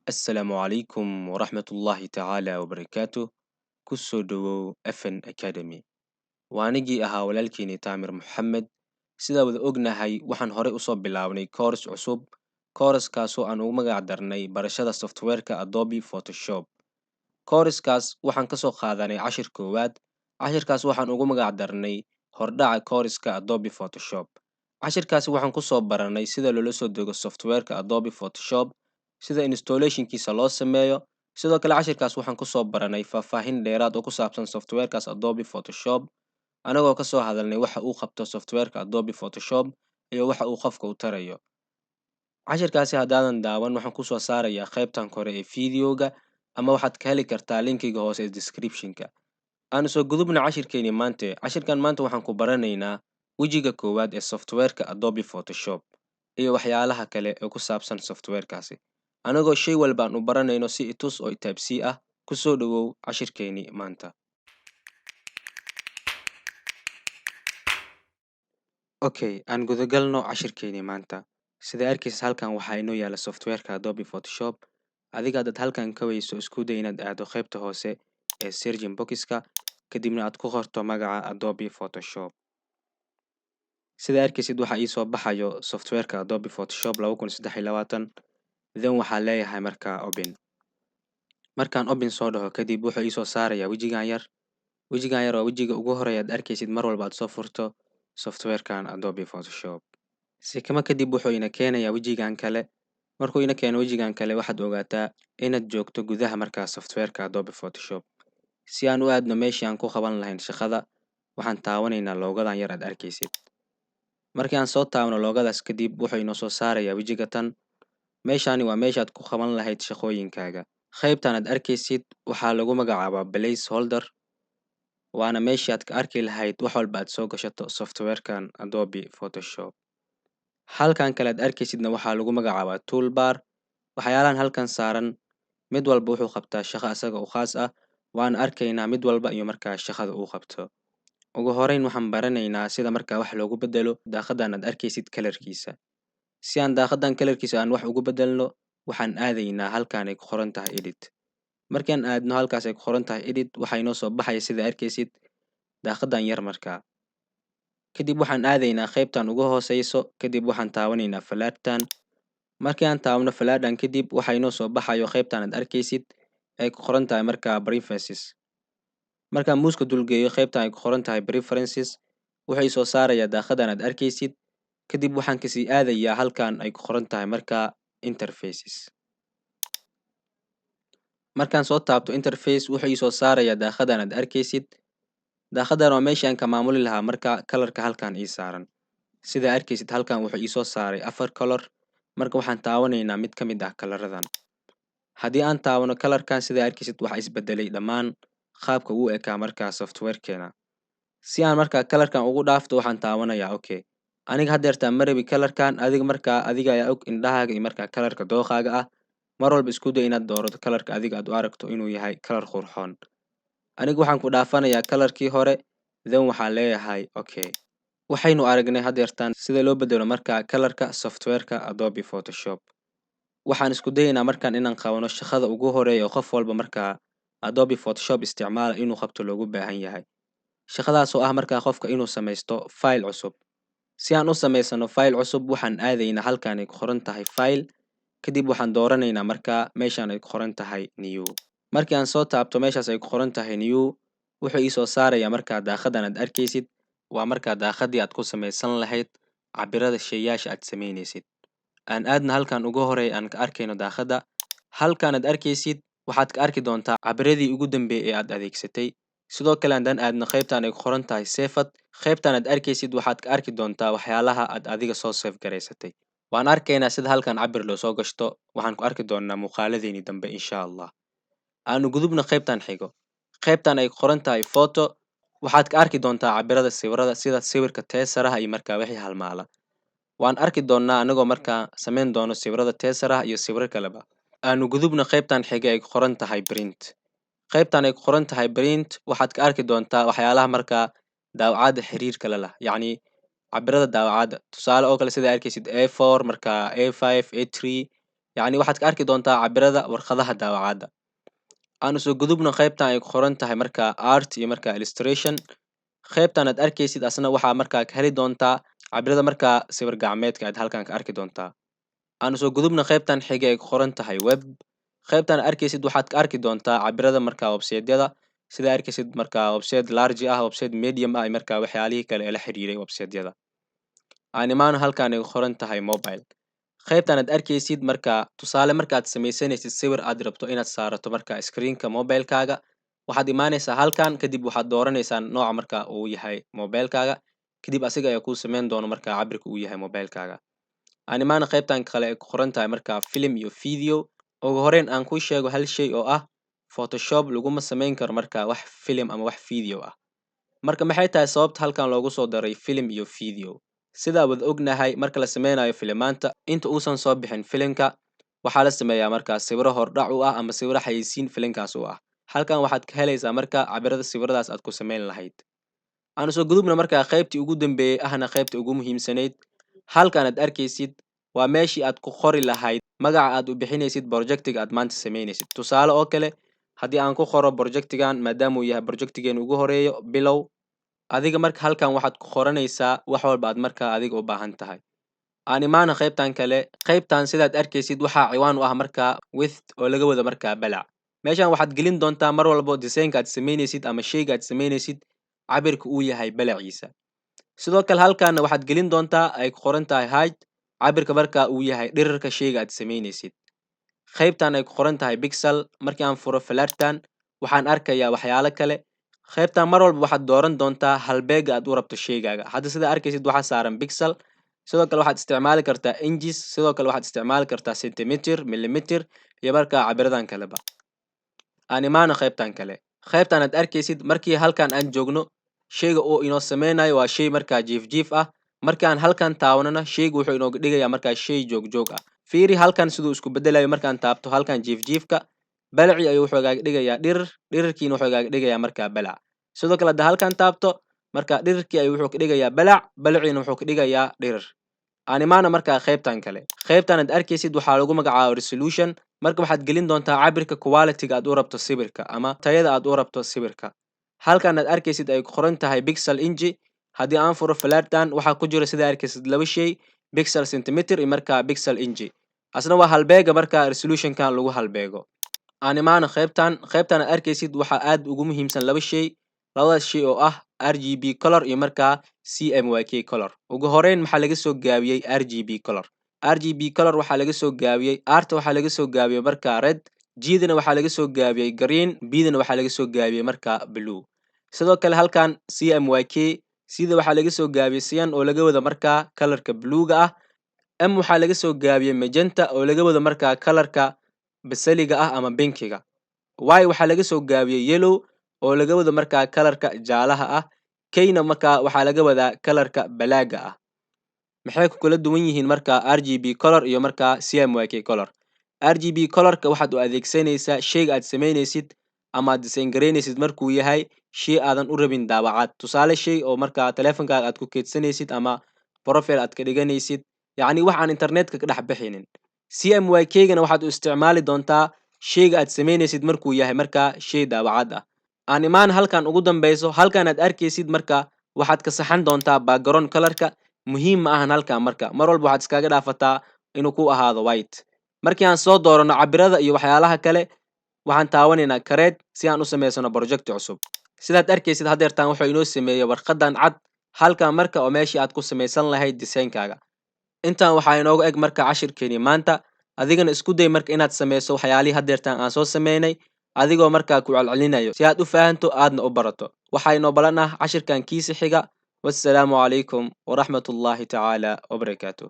السلام عليكم ورحمة الله تعالى وبركاته kusoo dhawow FN Academy waa anigii ahaa walaalkiini Taamir Maxamed sidaa wada ognahay waxaan horey usoo bilaabnay course cusub course-kaasoo aan ugu magac darnay barashada software-ka Adobe Photoshop course-kaas waxaan kasoo qaadanay cashir koowaad cashirkaas waxaan ugu magac darnay hordhaca course-ka Adobe Photoshop cashirkaasi waxaan kusoo baranay sida loola soo dego software-ka Adobe Photoshop sida installation-kiisa loo sameeyo sidoo kale cashirkaas waxaan kusoo baranay faahfaahin dheeraad oo ku saabsan software-kaas Adobe Photoshop anagoo kasoo hadalnay waxa uu qabto software-ka Adobe Photoshop iyo waxa uu qofka u tarayo cashirkaasi haddaadan daawan waxaan kusoo saarayaa qaybtan kore ee fiidiyowga ama waxaad ka heli kartaa linkiga hoose ee description-ka aan soo gudubna cashirkeeni cashirkan maanta waxaan ku baranaynaa wejiga koowaad ee software-ka Adobe Photoshop iyo waxyaalaha kale ee ku saabsan software-kaasi anagoo shay walba aan u baranayno si itus oo itaabsii ah kusoo dhawow cashirkeeni maanta aan gudagalno cashirkeeni maanta sida arkaysa halkan waxaa inoo yaala software-ka Adobe Photoshop adiga dad halkan ka weyso isku day inaad aado qaybta hoose ee searching box-ka kadibna aad ku qorto magaca Adobe Photoshop sida arkaysid waxa ii soo baxayo software-ka Adobe Photoshop 2023 then waxaa leeyahay markaa markaan open soo dhaho kadib wuxuu ii soo saarayaa wejigan yar waa wejiga ugu horeeya aad arkaysid mar walba aad soo furto software-kan Adobe Photoshop si kama kadib wuxuu ina keenayaa wejigan kale markuu ina keeno wejigan kale waxaad ogaataa inaad joogto gudaha markaa software-ka Adobe Photoshop si aan u aadno meeshii aan ku qaban lahayn shaqada waxaan taawanaynaa loogadan yar aad arkaysid markii aan soo taabno loogadaas kadib wuxuu inoo soo saarayaa wejiga tan meeshani waa meeshaad ku qaban lahayd shaqooyinkaaga qaybtan aad arkaysid waxaa lagu magacaabaa placeholder waana meeshii aad ka arki lahayd wax walba aad soo gashato software-kan Adobe Photoshop halkan kale aad arkaysidna waxaa lagu magacaabaa toolbar waxyaalahan halkan saaran mid walba wuxuu qabtaa shaqo asaga u khaas ah waan arkaynaa mid walba iyo markaa shaqada uu qabto ugu horeyn waxaan baranaynaa sida markaa wax loogu bedelo daaqadan aad arkaysid kalarkiisa si aan daaqadan kalarkiisa aan wax ugu bedelno waxaan aadaynaa halkan ay ku qoran tahay edit markaan aadno halkaas ay ku qoran tahay edit waxaa inoo soo baxaya sida arkaysid daaqadan yar markaa kadib waxaan aadaynaa qaybtan ugu hooseyso kadib waxaan taawanaynaa falaadhtan markii aan taawano falaadhan kadib waxaa inoo soo baxayo qaybtan aad arkaysid ay ku qoran tahay markaa preferences markaan muuska dulgeeyo qaybtan ay ku qoran tahay preferences wuxuu soo saarayaa daaqadan aad arkaysid kadib waxaan kasii aadayaa halkan ay ku qoran tahay markaa interfaces markaan soo taabto interface wuxuu soo saarayaa daaqadan aad arkaysid daaqadan waa meeshii aan ka maamuli lahaa markaa kalarka halkan ii saaran sida arkaysid halkan wuxuu soo saaray 4 color marka waxaan taawanaynaa mid ka mid ah kalaradan haddii aan taawano kalarkan sida arkaysid waxa isbedelay dhammaan qaabka uu ekaa markaa software-keena si aan markaa kalarkan ugu dhaafto waxaan taawanayaa aniga hadeertaan ma rabi kalarkan adiga ayaa og indhahaaga iyo markaa kalarka dooqaaga ah mar walba isku day inaad doorato kalarka adiga aad u aragto inuu yahay kalar qurxoon aniga waxaan ku dhaafanayaa kalarkii hore then waxaan leeyahay waxaynu aragnay hadeertaan sida loo bedelo markaa kalarka software-ka Adobe Photoshop waxaan isku dayaynaa markaan inaan qabano shaqada ugu horeeya oo qof walba markaa Adobe Photoshop isticmaala inuu qabto loogu baahan yahay shaqadaas oo ah markaa qofka inuu samaysto file cusub si aan u samaysano file cusub waxaan aadaynaa halkan ay ku qoran tahay file kadib waxaan dooranaynaa markaa meeshan ay ku qoran tahay new markii aan soo taabto meeshaas ay ku qoran tahay new wuxuu soo saarayaa markaa daaqadan aad arkaysid waa markaa daaqadii aad ku samaysan lahayd cabirada shayyaasha aad samaynaysid aan aadna halkan ugu horeey aan ka arkayno daaqada halkan aad arkaysid waxaad ka arki doontaa cabiradii ugu dambeeyay ee aad adeegsatay sidoo kale haddaan aadno qaybtan ay ku qoran tahay safead qaybtan aad arkaysid waxaad ka arki doontaa waxyaalaha aad adiga soo save garaysatay waan arkaynaa sida halkan cabir loo soo gashto waxaan ku arki doonaa muuqaaladeeni dambe insha Allah aanu gudubno qaybtan xigo qaybtan ay ku qoran tahay photo waxaad ka arki doontaa cabirada sawirada sida sawirka teesaraha iyo markaa wixii halmaala waan arki doonaa anagoo markaa samayn doono sawirada teesaraha iyo sawir kaleba aanu gudubno qaybtan xiga ay ku qoran tahay print qaybtan ay ku qoran tahay print waxaad ka arki doontaa waxyaalaha markaa daawacada xiriirka la yacni cabirada daawacada tusaale oo kale sida arkaysid A4 markaa A5 A3 yacni waxaad ka arki doontaa cabirada warqadaha daawacadda. Aan soo gudubno qaybtan ay ku qoran tahay markaa art iyo markaa illustration. Qaybtan aad arkaysid asna waxaa markaa ka heli doontaa cabirada markaa sawir gacmeedka aad halkan ka arki doontaa. Aan soo gudubno qaybtan xiga ay ku qoran tahay web. Qaybtan arkaysid waxaad ka arki doontaa cabirada markaa website-yada sida arkaysid markaa website large ah, website medium ah, iyo markaa waxyaalihii kale ee la xiriiray website-yada. Aan imaano halkan ay ku qoran tahay mobile. Qaybtan aad arkaysid markaa tusaale markaad samaysanaysid sawir aad rabto inaad saarato markaa screen-ka mobile-kaaga, waxaad imaanaysaa halkan kadib waxaad dooranaysaa nooca markaa uu yahay mobile-kaaga, kadib asiga ayaa kuu samayn doono markaa cabirka uu yahay mobile-kaaga. Aan imaano qaybtan kale ay ku qoran tahay markaa film iyo video. Ugu horeyn aan kuu sheego hal shay oo ah Photoshop laguma samayn karo markaa wax film ama wax video ah. Marka maxay tahay sababta halkan loogu soo daray film iyo video? Sida wad ognahay marka la sameynayo filimaanta inta uusan soo bixin filimka waxaa la sameeyaa markaa sawiro hordhac u ah ama sawiro xayeysiin filimkaas u ah. Halkan waxaad ka helaysaa markaa cabirada sawiradaas aad ku samayn lahayd. Aan soo gudubno markaa qaybtii ugu dambeeyay ahna qaybtii ugu muhiimsanayd. Halkan aad arkaysid waa meeshii aad ku qori lahayd magaca aad u bixinaysid projectiga aad maanta samaynaysid. Tusaale oo kale haddii aan ku qoro projectigan maadaama uu yahay projectigeena ugu horeeyo bilow, adiga marka halkan waxaad ku qoranaysaa wax walba aad markaa adiga u baahan tahay. Aan imaano qaybtan kale. Qaybtan sidaad arkaysid waxaa ciwaan u ah markaa width oo laga wado markaa balac. Meeshan waxaad gelin doontaa mar walbo design-ka aad samaynaysid ama shayga aad samaynaysid cabirka uu yahay balaciisa. Sidoo kale halkan waxaad gelin doontaa ay ku qoran tahay height, cabirka markaa uu yahay dhirirka shayga aad samaynaysid. Qaybtan ay ku qoran tahay pixel. Markii aan furo falartan waxaan arkayaa waxyaalo kale. Qaybtan mar walba waxaad dooran doontaa halbeega aad u rabto shaygaaga. Hadda sida arkaysid waxaa saaran pixel. Sidoo kale waxaad isticmaali kartaa inches, sidoo kale waxaad isticmaali kartaa centimeter, millimeter iyo markaa cabiradan kaleba. Aan imaano qaybtan kale. Qaybtan aad arkaysid markii halkan aan joogno shayga uu inoo sameynayo waa shay markaa jiif ah. Markii aan halkan taawanana shaygu wuxuu inooga dhigayaa markaa shay joog ah. Fiiri halkan siduu isku bedelayo markaan taabto halkan jiifka balaci ayuu wuxuu gaaga dhigayaa dhirirkiina wuxuu gaaga dhigayaa markaa balac. Sidoo kale hadda halkan taabto markaa dhirirkii ayuu wuxuu ka dhigayaa balac, balaciina wuxuu ka dhigayaa dhirir. Aan imaano markaa qaybtan kale. Qaybtan aad arkaysid waxaa lagu magacaabo resolution. Marka waxaad gelin doontaa cabirka quality-ga aad u rabto sawirka ama tayada aad u rabto sawirka. Halkan aad arkaysid ay ku qoran tahay pixel inch. Haddii aan furo falartan waxaa ku jira sida arkaysid laba shay, pixel centimeter iyo markaa pixel inch. Asna waa halbeega markaa resolution-kan lagu halbeego. Aan imaano qaybtan aad arkaysid waxaa aad ugu muhiimsan laba shay. Labadaas shay oo ah RGB color iyo markaa CMYK color. Ugu horeyn maxaa laga soo gaabiyay RGB color. RGB color waxaa laga soo gaabiyay art waxaa laga soo gaabiyay markaa red, G-dana waxaa laga soo gaabiyay green, B-dana waxaa laga soo gaabiyay markaa blue. Sidoo kale halkan CMYK sida waxaa laga soo gaabiyay cyan oo laga wado markaa colorka blue-ga ah. M waxaa laga soo gaabiyay magenta oo laga wado markaa colorka basaliga ah ama pinkiga. Y waxaa laga soo gaabiyay yellow oo laga wado markaa colorka jaalaha ah. K-na markaa waxaa laga wadaa colorka balaaga ah. Maxay ku kala duwan yihiin markaa RGB color iyo markaa CMYK color? RGB colorka waxaad u adeegsanaysaa shayga aad samaynaysid ama aad design garaynaysid markuu yahay shay aadan u rabin daawacad. Tusaale shay oo markaa taleefankaaga aad ku keydsanaysid ama profile aad ka dhiganaysid, yacni wax aan internetka ka dhex bixinin. CMYK-gana waxaad u isticmaali doontaa shayga aad samaynaysid markuu yahay markaa shay daawacad ah. Aan imaan halkan ugu dambeyso. Halkan aad arkaysid markaa waxaad ka saxan doontaa background colorka. Muhiim ma ahan halkan marka mar walba waxaad iskaga dhaafataa inuu ku ahaado white. Markii aan soo doorano cabirada iyo waxyaalaha kale waxaan taawanaynaa kareed si aan u samaysano project cusub. Sidaad arkaysid hadeertaan wuxuu inoo sameeyay warqadan cad halkan marka oo meeshii aad ku samaysan lahayd design-kaaga. Intaan waxaa inooga eg marka cashirkeeni maanta. Adigana isku day marka inaad samayso waxyaalihii hadeertaan aan soo sameynay adigoo markaa ku celcelinayo si aad u fahanto aadna u barato. Waxaa inoo balan ah cashirkan kiisa xiga. Wassalaamu calaykum waraxmatullaahi tacaala wabarakaatuh.